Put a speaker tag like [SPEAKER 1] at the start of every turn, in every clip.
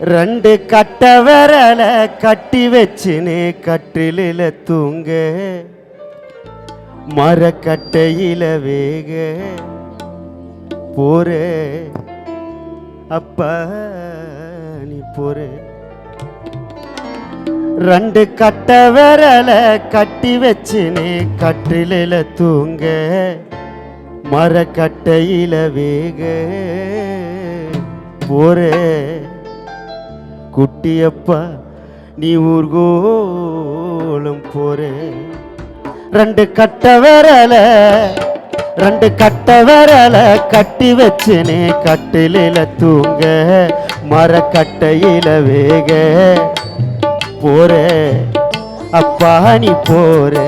[SPEAKER 1] ரெண்டு கட்ட விரல கட்டி வச்சுனே கட்டிலில தூங்க மரக்கட்டையில வேக போறே அப்பா நீ போறே. ரெண்டு கட்ட விரல கட்டி வச்சுனே கட்டிலில தூங்க மரக்கட்டையில வேக போறே குட்டியப்பா நீ ஊர்கோலம் போறே. ரெண்டு கட்ட விரல கட்டி வச்சுனே கட்டிலில தூங்க மரக்கட்டையில வேக போறே அப்பா நீ போறே.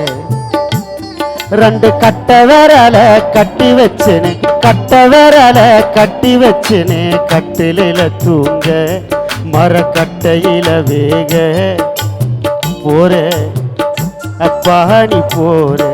[SPEAKER 1] ரெண்டு கட்ட விரல கட்டி வச்சுனே கட்டிலில தூங்க மரக்கட்டையில வேக போறே அப்பா நீ போறே.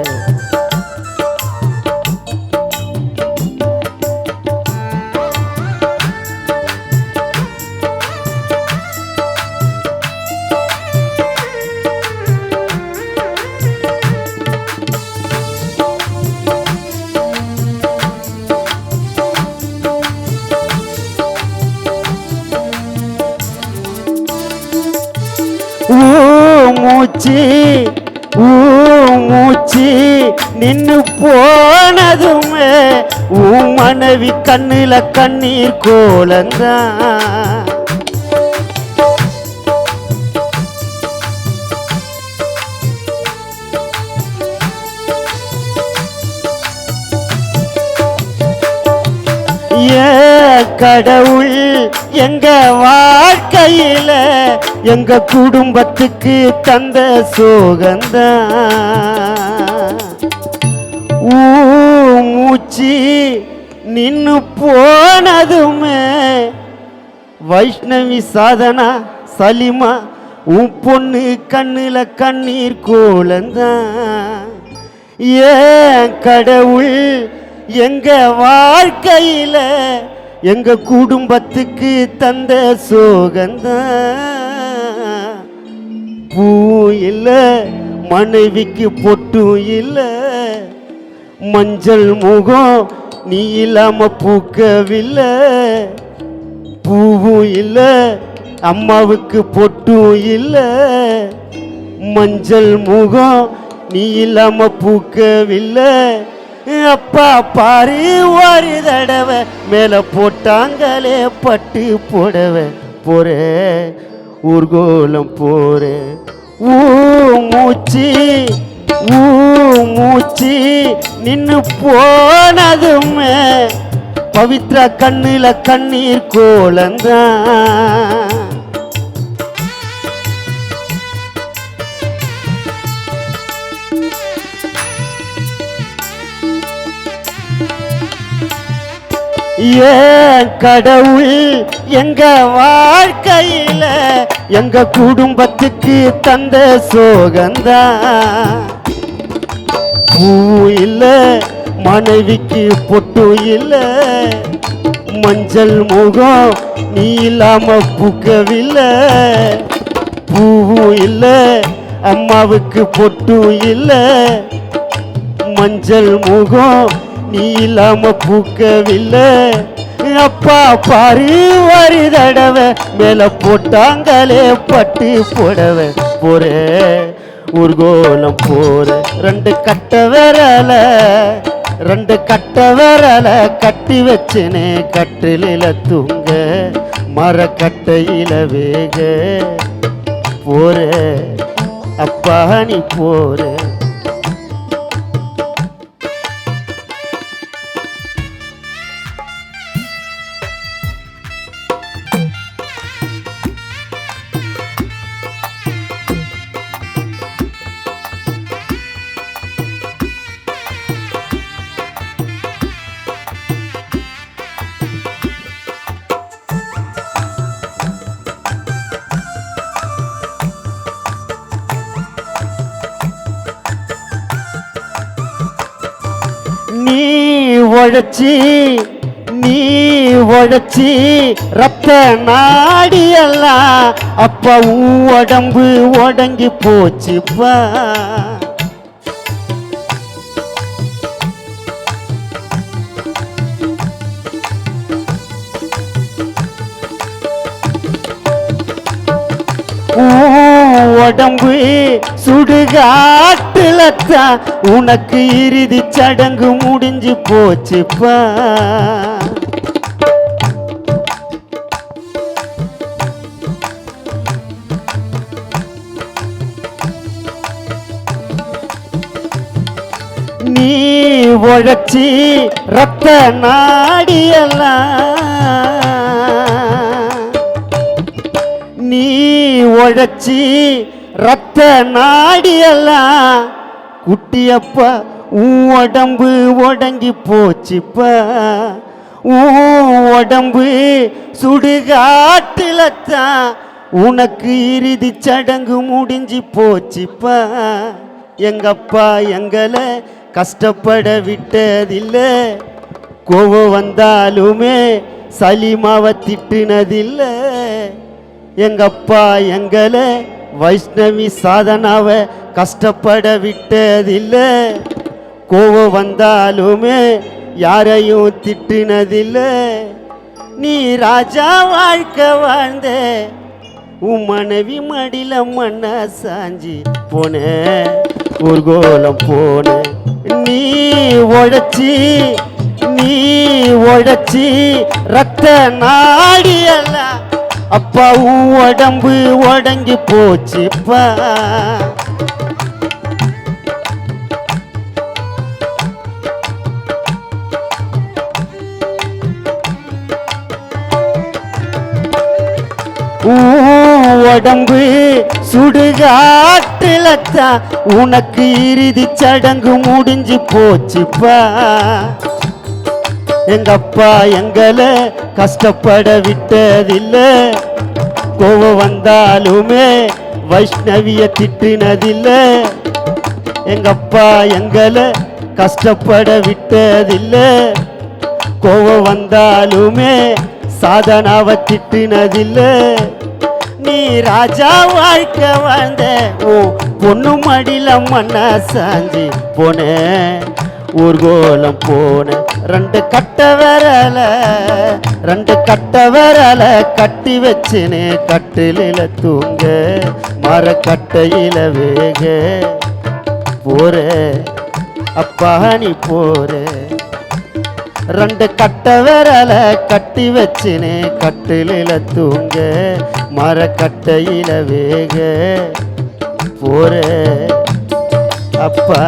[SPEAKER 1] மூச்சு நின்னு போனதுமே உன் மனைவி கண்ணுல கண்ணீர் கோலந்தான். கடவுள் எங்க வாழ்க்கையில எங்க குடும்பத்துக்கு தந்த சோகந்தான். மூச்சு நின்னு போனதுமே வைஷ்ணவி சாதனா சலிமா உன் பொண்ணு கண்ணுல கண்ணீர் கோலந்தான். கடவுள் எங்க வாழ்க்கையில எங்க குடும்பத்துக்கு தந்த சோகந்தான். பூ இல்ல மனைவிக்கு பொட்டும் இல்ல மஞ்சள் முகம் நீ இல்லாம பூக்கவில்லை. பூவும் இல்ல அம்மாவுக்கு பொட்டும் இல்ல மஞ்சள் முகம் நீ இல்லாம பூக்கவில்லை. அப்பா பாரு ஒரு தடவை மேல போட்டாங்களே பட்டு போடவே போறே ஊர்கோலம் போறே. மூச்சு நின்னு போனதுமே பவித்ரா கண்ணுல கண்ணீர் கோலந்தான். கடவுள் எங்க வாழ்க்கையில எங்க குடும்பத்துக்கு தந்த சோகந்தான். பூ இல்ல மனைவிக்கு பொட்டு இல்ல மஞ்சள் முகம் நீ இல்லாம பூக்கவில்லை. பூவும் இல்ல அம்மாவுக்கு பொட்டு இல்ல மஞ்சள் முகம் நீ இல்லாம பூக்கவில்லை. அப்பா பாரு ஒரு தடவை மேல போட்டாங்களே பட்டு போடவே போறே ஊர்கோலம் போற. ரெண்டு கட்ட விரல கட்டி வச்சுனே கட்டிலில தூங்க மரக்கட்டையில வேக போறே அப்பா நீ போறே. நீ உழைச்சி ரத்த நாடி எல்லாம் அப்பா உன் உடம்பு உடங்கி போச்சுப்பா. உடம்பு சுடுகாட்டுலத்தான் உனக்கு இறுதி சடங்கு முடிஞ்சு போச்சுப்பா. நீ உழைச்சி ரத்த நாடியெல்லாம் நீ உழைச்சி ரத்த நாடியெல்லாம் குட்டியப்பா உன் உடம்பு உடங்கி போச்சுப்பா. உன் உடம்பு சுடுகாட்டுலத்தான் உனக்கு இறுதி சடங்கு முடிஞ்சு போச்சுப்பா. எங்கப்பா எங்களை கஷ்டப்பட விட்டதில்லை, கோவம் வந்தாலுமே சலிமாவை திட்டுனதில்லை. எங்கப்பா எங்களை வைஷ்ணவி சாதனாவை கஷ்டப்பட விட்டதில்லை, கோவம் வந்தாலுமே யாரையும் திட்டுனதில்லை. நீ ராஜா வாழ்க்கை வாழ்ந்த உன் மனைவி மடியில மண்ண சாஞ்சி போன ஊர்கோலம் போன. நீ உழைச்சி ரத்த நாடியல்ல அப்பா உன் உடம்பு உடங்கி போச்சுப்பா. உடம்பு சுடுகாட்டுலத்தான் உனக்கு இறுதி சடங்கு முடிஞ்சு போச்சுப்பா. எங்கப்பா எங்களை கஷ்டப்பட விட்டதில்லை, கோவம் வந்தாலுமே வைஷ்ணவிய திட்டுனதில்லை. எங்கப்பா எங்களை கஷ்டப்பட விட்டதில்லை, கோவம் வந்தாலுமே சாதனாவை திட்டுனதில்லை. நீ ராஜா வாழ்க்கை வாழ்ந்த ஓ பொண்ணு மடியில மண்ண சாஞ்சி போன ஊர்கோலம் போன. ரெண்டு கட்ட விரல கட்டி வச்சுனே கட்டில தூங்க மரக்கட்டையில வேக போற அப்பா நீ போற. ரெண்டு கட்ட விரல கட்டி வச்சுனே கட்டில தூங்க மரக்கட்டையில வேக போற அப்பா.